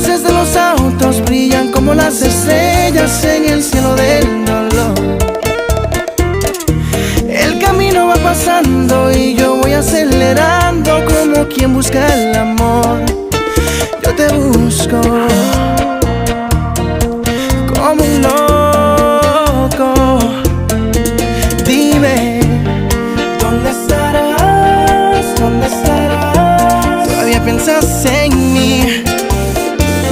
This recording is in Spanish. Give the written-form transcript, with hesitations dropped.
luces de los autos brillan como las estrellas en el cielo del dolor. El camino va pasando y yo voy acelerando como quien busca el amor. Yo te busco como un loco. Dime, ¿dónde estarás? ¿Dónde estarás? ¿Todavía piensas en